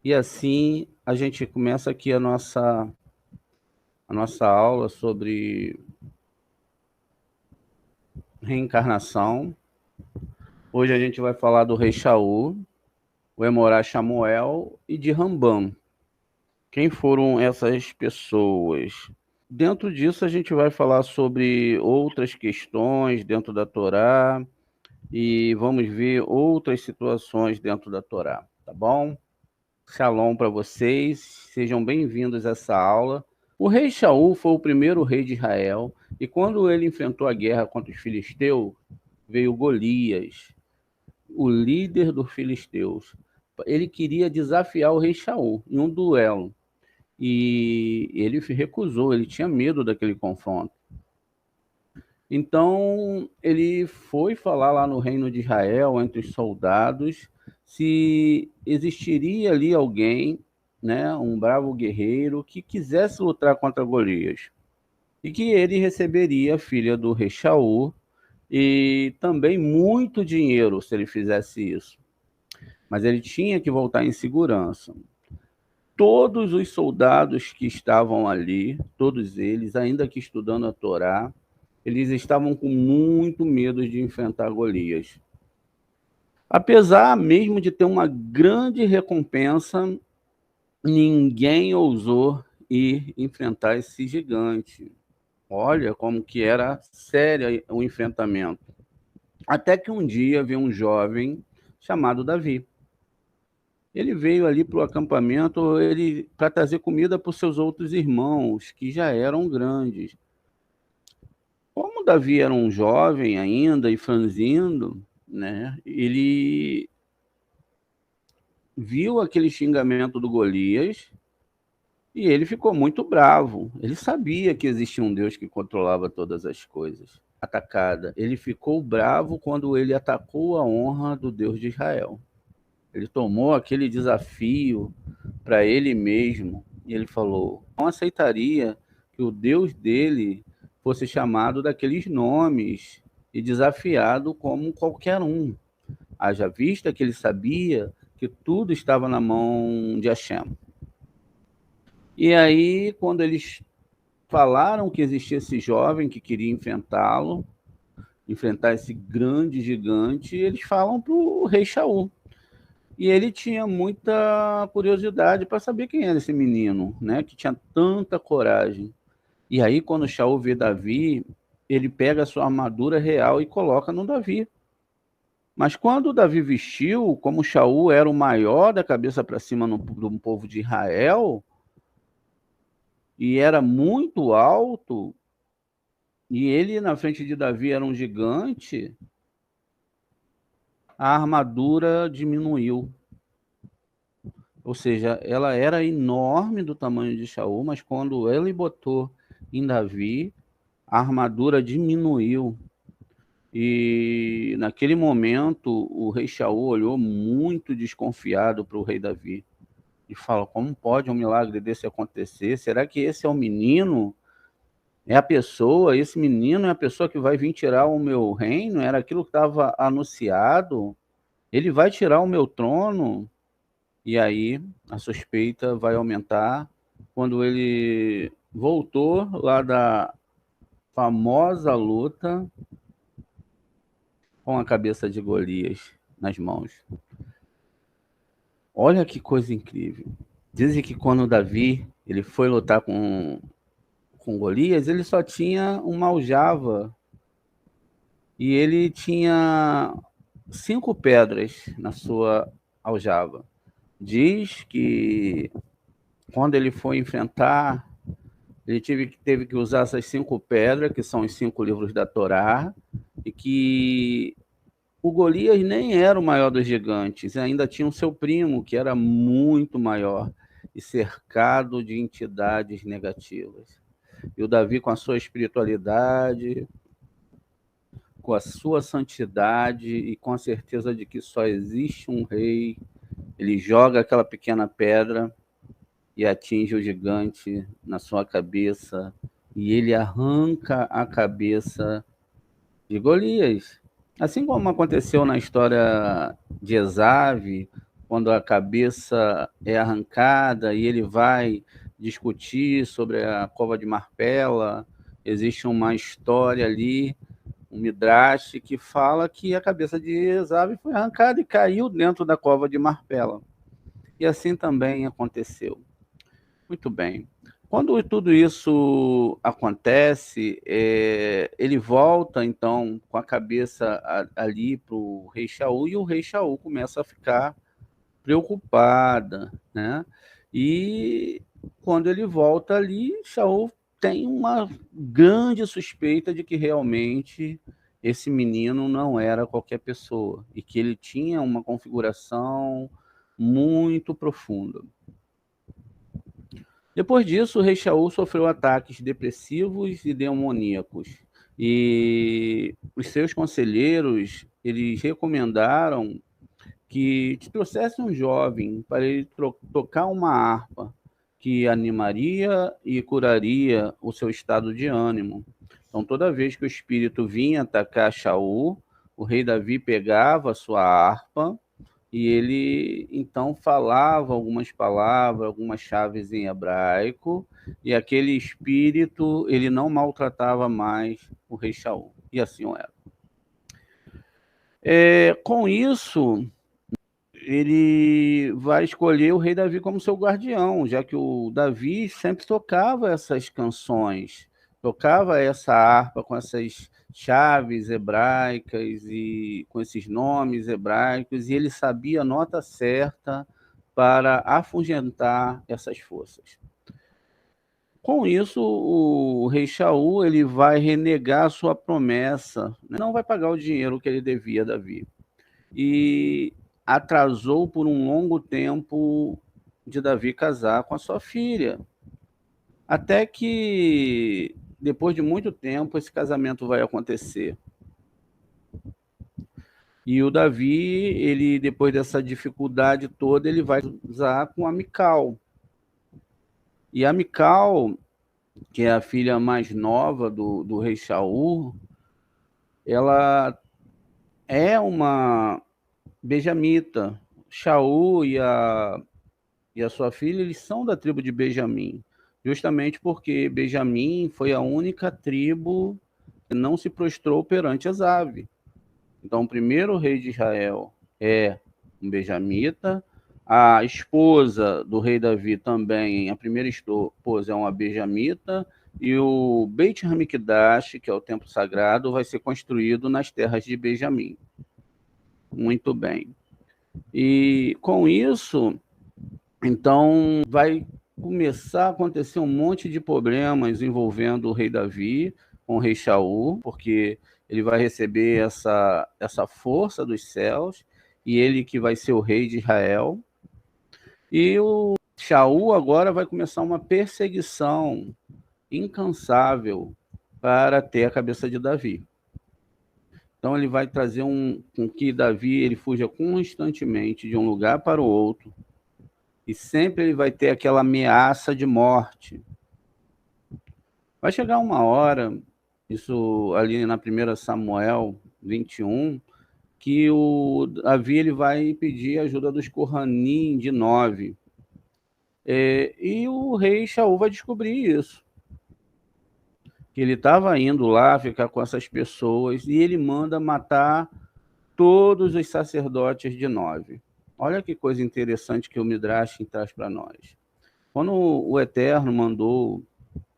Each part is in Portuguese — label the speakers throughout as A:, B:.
A: E assim a gente começa aqui a nossa aula sobre reencarnação. Hoje a gente vai falar do rei Shaul, o Emorá Chamuel e de Rambam. Quem foram essas pessoas? Dentro disso a gente vai falar sobre outras questões dentro da Torá e vamos ver outras situações dentro da Torá, tá bom? Shalom para vocês, sejam bem-vindos a essa aula. O rei Shaul foi o primeiro rei de Israel e quando ele enfrentou a guerra contra os filisteus, veio Golias, o líder dos filisteus. Ele queria desafiar o rei Shaul em um duelo e ele recusou, ele tinha medo daquele confronto. Então ele foi falar lá no reino de Israel, entre os soldados, se existiria ali alguém, né, um bravo guerreiro que quisesse lutar contra Golias e que ele receberia a filha do rei Shaul e também muito dinheiro se ele fizesse isso. Mas ele tinha que voltar em segurança. Todos os soldados que estavam ali, todos eles, ainda que estudando a Torá, eles estavam com muito medo de enfrentar Golias. Apesar mesmo de ter uma grande recompensa, ninguém ousou ir enfrentar esse gigante. Olha como que era sério o enfrentamento. Até que um dia veio um jovem chamado Davi. Ele veio ali para o acampamento para trazer comida para os seus outros irmãos, que já eram grandes. Como Davi era um jovem ainda e franzindo, né, ele viu aquele xingamento do Golias e ele ficou muito bravo. Ele sabia que existia um Deus que controlava todas as coisas. Atacada. Ele ficou bravo quando ele atacou a honra do Deus de Israel. Ele tomou aquele desafio para ele mesmo e ele falou: não aceitaria que o Deus dele fosse chamado daqueles nomes e desafiado como qualquer um. Haja vista que ele sabia que tudo estava na mão de Hashem. E aí, quando eles falaram que existia esse jovem que queria enfrentar esse grande gigante, eles falam para o rei Shaul. E ele tinha muita curiosidade para saber quem era esse menino, né, que tinha tanta coragem. E aí, quando Shaul vê Davi, ele pega a sua armadura real e coloca no Davi. Mas quando Davi vestiu, como Shaul era o maior da cabeça para cima do povo de Israel, e era muito alto, e ele na frente de Davi era um gigante, a armadura diminuiu. Ou seja, ela era enorme do tamanho de Shaul, mas quando ele botou em Davi, a armadura diminuiu. E naquele momento, o rei Shaul olhou muito desconfiado para o rei Davi e falou: como pode um milagre desse acontecer? Será que esse é o menino? É a pessoa? Esse menino é a pessoa que vai vir tirar o meu reino? Era aquilo que estava anunciado? Ele vai tirar o meu trono? E aí a suspeita vai aumentar quando ele voltou lá da famosa luta com a cabeça de Golias nas mãos. Olha que coisa incrível. Dizem que quando Davi ele foi lutar com Golias, ele só tinha uma aljava e ele tinha 5 pedras na sua aljava. Diz que quando ele foi enfrentar, ele teve que usar essas 5 pedras, que são os 5 livros da Torá, e que o Golias nem era o maior dos gigantes, ainda tinha o seu primo, que era muito maior e cercado de entidades negativas. E o Davi, com a sua espiritualidade, com a sua santidade e com a certeza de que só existe um rei, ele joga aquela pequena pedra e atinge o gigante na sua cabeça, e ele arranca a cabeça de Golias. Assim como aconteceu na história de Esav, quando a cabeça é arrancada e ele vai discutir sobre a cova de Marpela, existe uma história ali, um Midrash, que fala que a cabeça de Esav foi arrancada e caiu dentro da cova de Marpela. E assim também aconteceu. Muito bem. Quando tudo isso acontece, ele volta, então, com a cabeça ali para o rei Shaul, e o rei Shaul começa a ficar preocupada, né? E quando ele volta ali, Shaul tem uma grande suspeita de que realmente esse menino não era qualquer pessoa, e que ele tinha uma configuração muito profunda. Depois disso, o rei Shaul sofreu ataques depressivos e demoníacos. E os seus conselheiros, eles recomendaram que te trouxesse um jovem para ele tocar uma harpa que animaria e curaria o seu estado de ânimo. Então, toda vez que o espírito vinha atacar Shaul, o rei Davi pegava a sua harpa e ele então falava algumas palavras, algumas chaves em hebraico, e aquele espírito ele não maltratava mais o rei Shaul. E assim era. Com isso, ele vai escolher o rei Davi como seu guardião, já que o Davi sempre tocava essas canções, tocava essa harpa com essas chaves hebraicas e com esses nomes hebraicos, e ele sabia a nota certa para afugentar essas forças. Com isso, o rei Shaul ele vai renegar a sua promessa, não vai pagar o dinheiro que ele devia a Davi. E atrasou por um longo tempo de Davi casar com a sua filha. Até que, depois de muito tempo, esse casamento vai acontecer. E o Davi, ele depois dessa dificuldade toda, ele vai casar com a Mical. E a Mical, que é a filha mais nova do rei Shaul, ela é uma benjamita. Shaul e a sua filha, eles são da tribo de Benjamim, justamente porque Benjamim foi a única tribo que não se prostrou perante Esav. Então, o primeiro rei de Israel é um benjamita, a esposa do rei Davi também, a primeira esposa é uma benjamita, e o Beit Hamikdash, que é o templo sagrado, vai ser construído nas terras de Benjamim. Muito bem. E com isso, então, vai começar a acontecer um monte de problemas envolvendo o rei Davi com o rei Shaul, porque ele vai receber essa força dos céus, e ele que vai ser o rei de Israel. E o Shaul agora vai começar uma perseguição incansável para ter a cabeça de Davi. Então ele vai trazer com que Davi ele fuja constantemente de um lugar para o outro, e sempre ele vai ter aquela ameaça de morte. Vai chegar uma hora, isso ali na 1 Samuel 21, que o Davi ele vai pedir ajuda dos Kohanim de 9. E o rei Shaul vai descobrir isso, que ele estava indo lá ficar com essas pessoas, e ele manda matar todos os sacerdotes de 9. Olha que coisa interessante que o Midrash traz para nós. Quando o Eterno mandou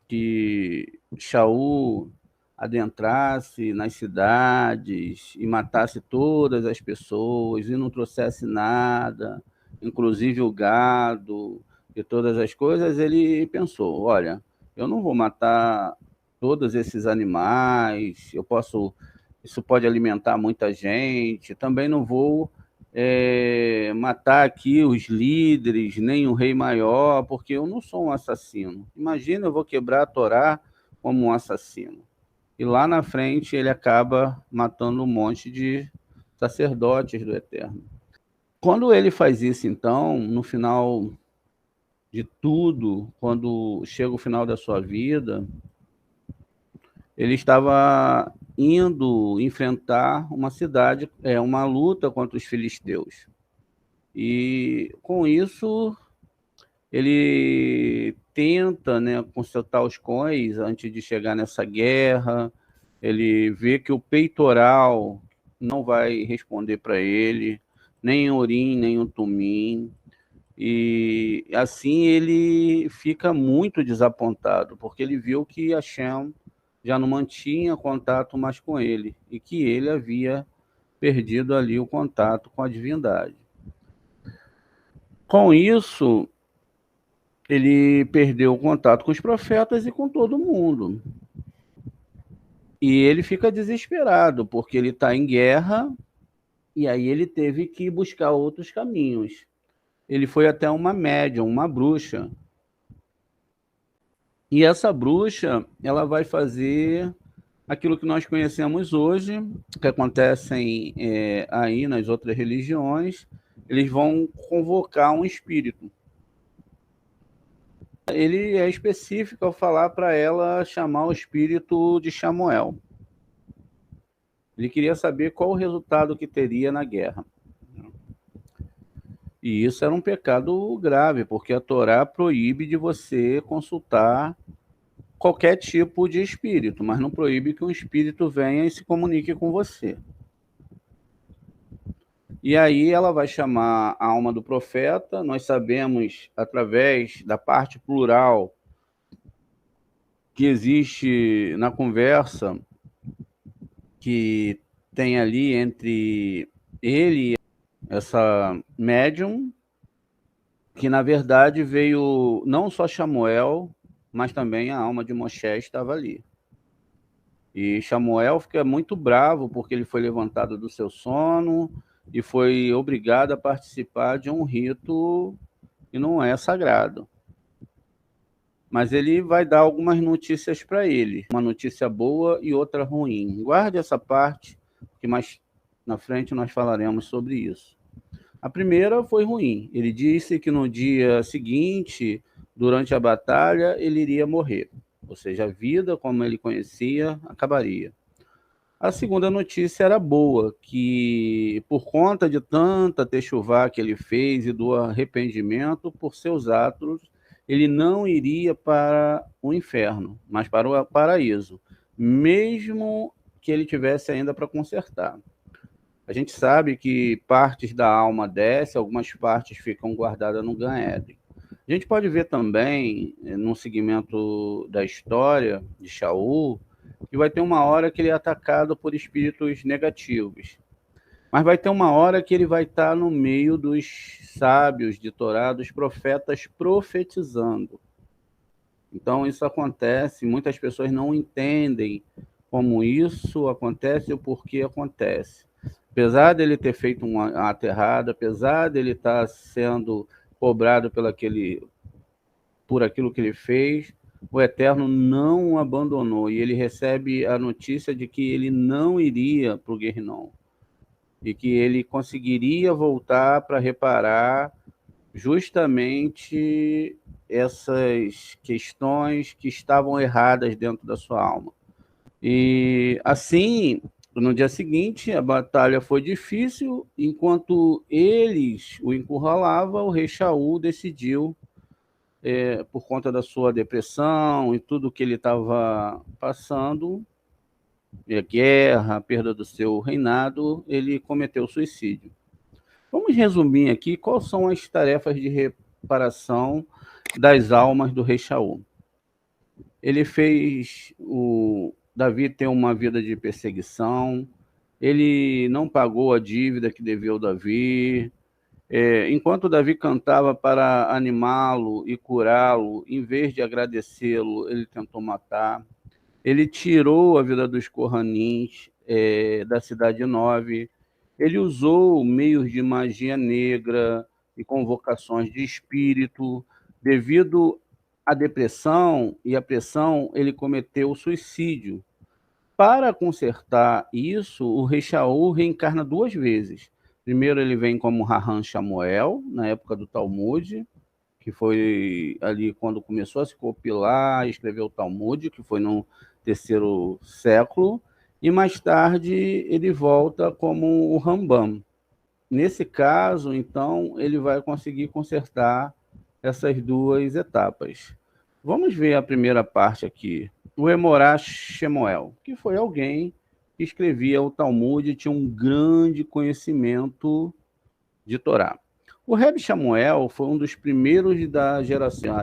A: que Shaul adentrasse nas cidades e matasse todas as pessoas e não trouxesse nada, inclusive o gado e todas as coisas, ele pensou, olha, eu não vou matar todos esses animais, isso pode alimentar muita gente, também não vou matar aqui os líderes, nem o rei maior, porque eu não sou um assassino. Imagina, eu vou quebrar a Torá como um assassino. E lá na frente ele acaba matando um monte de sacerdotes do Eterno. Quando ele faz isso, então, no final de tudo, quando chega o final da sua vida, ele estava indo enfrentar uma cidade, uma luta contra os filisteus. E com isso ele tenta, né, consertar os cões antes de chegar nessa guerra. Ele vê que o peitoral não vai responder para ele, nem Urim, nem o Tumim. E assim ele fica muito desapontado, porque ele viu que Hashem já não mantinha contato mais com ele e que ele havia perdido ali o contato com a divindade. Com isso, ele perdeu o contato com os profetas e com todo mundo. E ele fica desesperado, porque ele está em guerra, e aí ele teve que buscar outros caminhos. Ele foi até uma médium, uma bruxa. E essa bruxa, ela vai fazer aquilo que nós conhecemos hoje, que acontecem aí nas outras religiões. Eles vão convocar um espírito. Ele é específico ao falar para ela chamar o espírito de Chamuel. Ele queria saber qual o resultado que teria na guerra. E isso era um pecado grave, porque a Torá proíbe de você consultar qualquer tipo de espírito, mas não proíbe que um espírito venha e se comunique com você. E aí ela vai chamar a alma do profeta. Nós sabemos, através da parte plural que existe na conversa que tem ali entre ele e essa médium, que na verdade veio não só Chamuel, mas também a alma de Moshe estava ali. E Chamuel fica muito bravo porque ele foi levantado do seu sono e foi obrigado a participar de um rito que não é sagrado. Mas ele vai dar algumas notícias para ele, uma notícia boa e outra ruim. Guarde essa parte, que mais na frente nós falaremos sobre isso. A primeira foi ruim. Ele disse que no dia seguinte, durante a batalha, ele iria morrer. Ou seja, a vida, como ele conhecia, acabaria. A segunda notícia era boa, que por conta de tanta techuvá que ele fez e do arrependimento por seus atos, ele não iria para o inferno, mas para o paraíso, mesmo que ele tivesse ainda para consertar. A gente sabe que partes da alma desce, algumas partes ficam guardadas no Gan Eden. A gente pode ver também, no segmento da história de Shaul, que vai ter uma hora que ele é atacado por espíritos negativos. Mas vai ter uma hora que ele vai estar no meio dos sábios de Torá, dos profetas, profetizando. Então isso acontece, muitas pessoas não entendem como isso acontece ou por que acontece. Apesar dele ter feito um ato errado, apesar dele estar sendo cobrado por aquilo que ele fez, o Eterno não o abandonou e ele recebe a notícia de que ele não iria para o Guerrinom e que ele conseguiria voltar para reparar justamente essas questões que estavam erradas dentro da sua alma. E assim, no dia seguinte, a batalha foi difícil. Enquanto eles o encurralavam, o rei Shaul decidiu, por conta da sua depressão e tudo que ele estava passando, a guerra, a perda do seu reinado, ele cometeu suicídio. Vamos resumir aqui quais são as tarefas de reparação das almas do rei Shaul. Ele fez o Davi ter uma vida de perseguição, ele não pagou a dívida que devia ao Davi. Enquanto Davi cantava para animá-lo e curá-lo, em vez de agradecê-lo, ele tentou matar. Ele tirou a vida dos Corranins da Cidade Nova. Ele usou meios de magia negra e convocações de espírito. Devido à depressão e à pressão, ele cometeu suicídio. Para consertar isso, o rei Shaul reencarna duas vezes. Primeiro ele vem como Rahan Shamuel, na época do Talmud, que foi ali quando começou a se compilar e escrever o Talmud, que foi no terceiro século. e mais tarde ele volta como o Rambam. Nesse caso, então, ele vai conseguir consertar essas duas etapas. Vamos ver a primeira parte aqui. O Emorá Shemuel, que foi alguém que escrevia o Talmud e tinha um grande conhecimento de Torá. O Rebbe Shamuel foi um dos primeiros da geração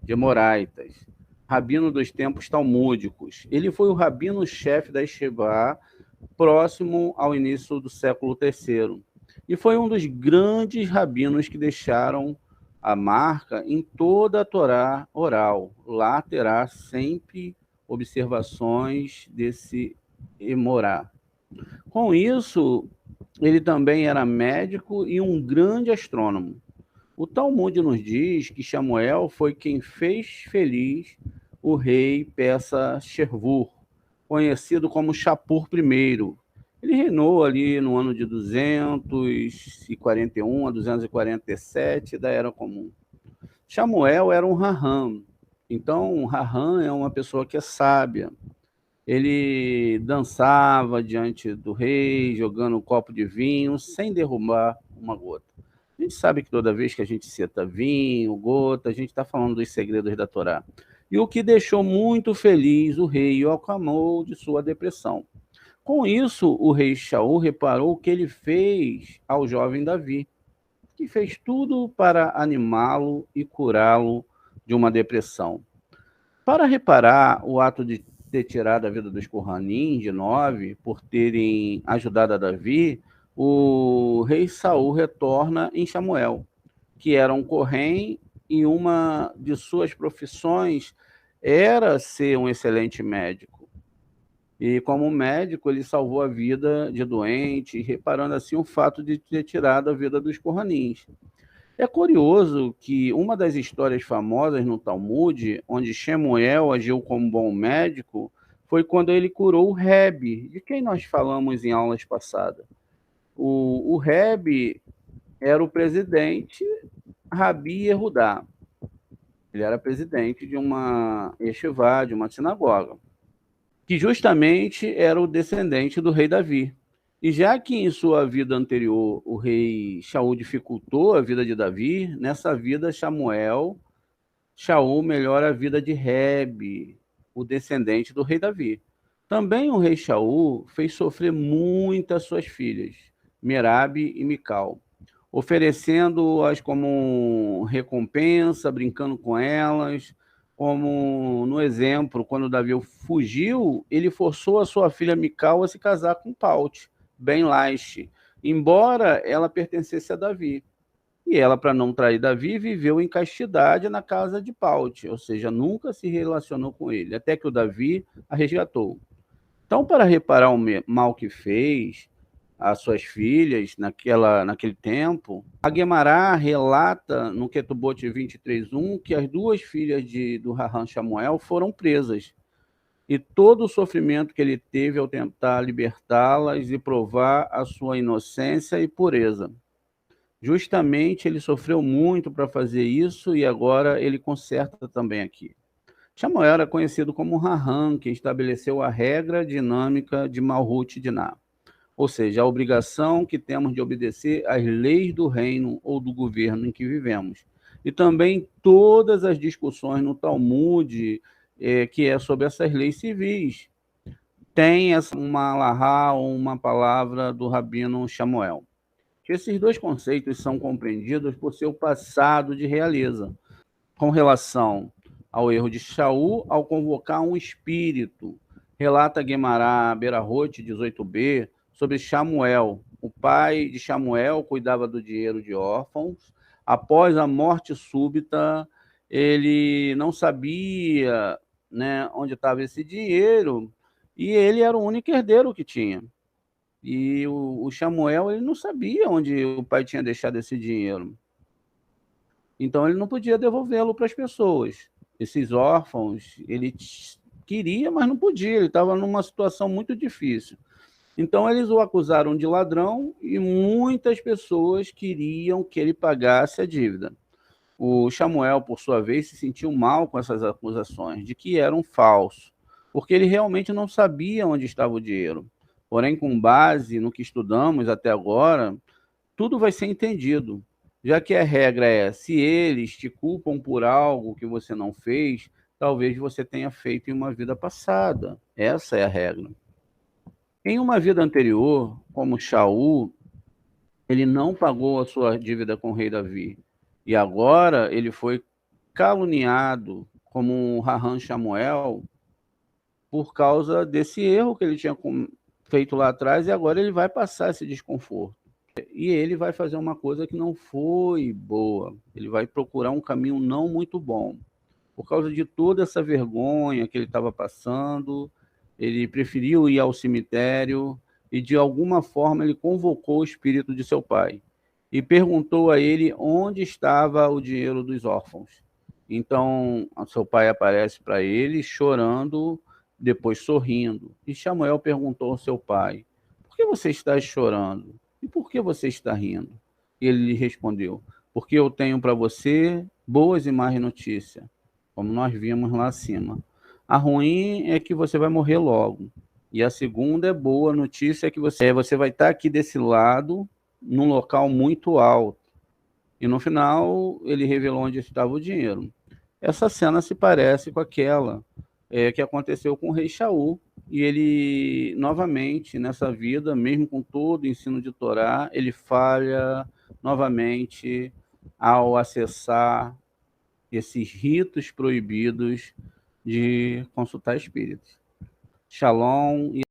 A: de Moraitas, rabino dos tempos talmúdicos. Ele foi o rabino-chefe da Yeshivá, próximo ao início do século III, e foi um dos grandes rabinos que deixaram a marca em toda a Torá oral. Lá terá sempre observações desse Emorá. Com isso, ele também era médico e um grande astrônomo. O Talmud nos diz que Samuel foi quem fez feliz o rei persa Shervur, conhecido como Shapur I. Ele reinou ali no ano de 241 a 247 da Era Comum. Samuel era um Raham. Então, um Raham é uma pessoa que é sábia. Ele dançava diante do rei, jogando um copo de vinho, sem derrubar uma gota. A gente sabe que toda vez que a gente cita vinho, gota, a gente está falando dos segredos da Torá. E o que deixou muito feliz o rei o acalmou de sua depressão. Com isso, o rei Shaul reparou o que ele fez ao jovem Davi, que fez tudo para animá-lo e curá-lo de uma depressão. Para reparar o ato de ter tirado a vida dos Kohanim de 9, por terem ajudado a Davi, o rei Saul retorna em Samuel, que era um Kohen e uma de suas profissões era ser um excelente médico. E como médico, ele salvou a vida de doentes, reparando assim o fato de ter tirado a vida dos Kohanins. É curioso que uma das histórias famosas no Talmud, onde Shemuel agiu como bom médico, foi quando ele curou o Rebbe, de quem nós falamos em aulas passadas. O Rebbe era o presidente Rabi Yehudá. Ele era presidente de uma yeshivá, de uma sinagoga, que justamente era o descendente do rei Davi. E já que em sua vida anterior o rei Shaul dificultou a vida de Davi, nessa vida Shaul melhora a vida de Rebe, o descendente do rei Davi. Também o rei Shaul fez sofrer muitas suas filhas, Merabe e Mical, oferecendo-as como recompensa, brincando com elas, como no exemplo, quando Davi fugiu, ele forçou a sua filha Mical a se casar com Paute, Ben Laish, embora ela pertencesse a Davi. E ela, para não trair Davi, viveu em castidade na casa de Paute, ou seja, nunca se relacionou com ele, até que o Davi a resgatou. Então, para reparar o mal que fez às suas filhas naquele tempo, a Guemará relata no Ketubot 23:1 que as duas filhas do Raham Samuel foram presas. E todo o sofrimento que ele teve ao tentar libertá-las e provar a sua inocência e pureza. Justamente ele sofreu muito para fazer isso e agora ele conserta também aqui. Samuel era conhecido como Raham, que estabeleceu a regra dinâmica de Malhut Diná, ou seja, a obrigação que temos de obedecer às leis do reino ou do governo em que vivemos. E também todas as discussões no Talmud, que é sobre essas leis civis, tem uma alahá ou uma palavra do rabino Samuel. Esses dois conceitos são compreendidos por seu passado de realeza, com relação ao erro de Shaul ao convocar um espírito. Relata Guemará Berahot 18b sobre Samuel. O pai de Samuel cuidava do dinheiro de órfãos. Após a morte súbita, ele não sabia, né, onde estava esse dinheiro e ele era o único herdeiro que tinha. E o Samuel ele não sabia onde o pai tinha deixado esse dinheiro. Então ele não podia devolvê-lo para as pessoas. Esses órfãos, ele queria, mas não podia, ele estava numa situação muito difícil. Então eles o acusaram de ladrão e muitas pessoas queriam que ele pagasse a dívida. O Samuel, por sua vez, se sentiu mal com essas acusações de que eram falsos. porque ele realmente não sabia onde estava o dinheiro. Porém, com base no que estudamos até agora, tudo vai ser entendido. Já que a regra é, se eles te culpam por algo que você não fez, talvez você tenha feito em uma vida passada. Essa é a regra. Em uma vida anterior, como Shaul, ele não pagou a sua dívida com o rei Davi. E agora ele foi caluniado como um Rahan Shamuel por causa desse erro que ele tinha feito lá atrás, e agora ele vai passar esse desconforto. E ele vai fazer uma coisa que não foi boa. Ele vai procurar um caminho não muito bom. Por causa de toda essa vergonha que ele estava passando, ele preferiu ir ao cemitério e, de alguma forma, ele convocou o espírito de seu pai e perguntou a ele onde estava o dinheiro dos órfãos. Então, seu pai aparece para ele chorando, depois sorrindo. E Samuel perguntou ao seu pai: por que você está chorando? E por que você está rindo? E ele lhe respondeu: porque eu tenho para você boas e más notícias, como nós vimos lá acima. A ruim é que você vai morrer logo. E a segunda é boa notícia, é que você vai estar aqui desse lado, num local muito alto. E no final, ele revelou onde estava o dinheiro. Essa cena se parece com aquela que aconteceu com o rei Shaul. E ele, novamente, nessa vida, mesmo com todo o ensino de Torá, ele falha novamente ao acessar esses ritos proibidos de consultar espíritos. Shalom e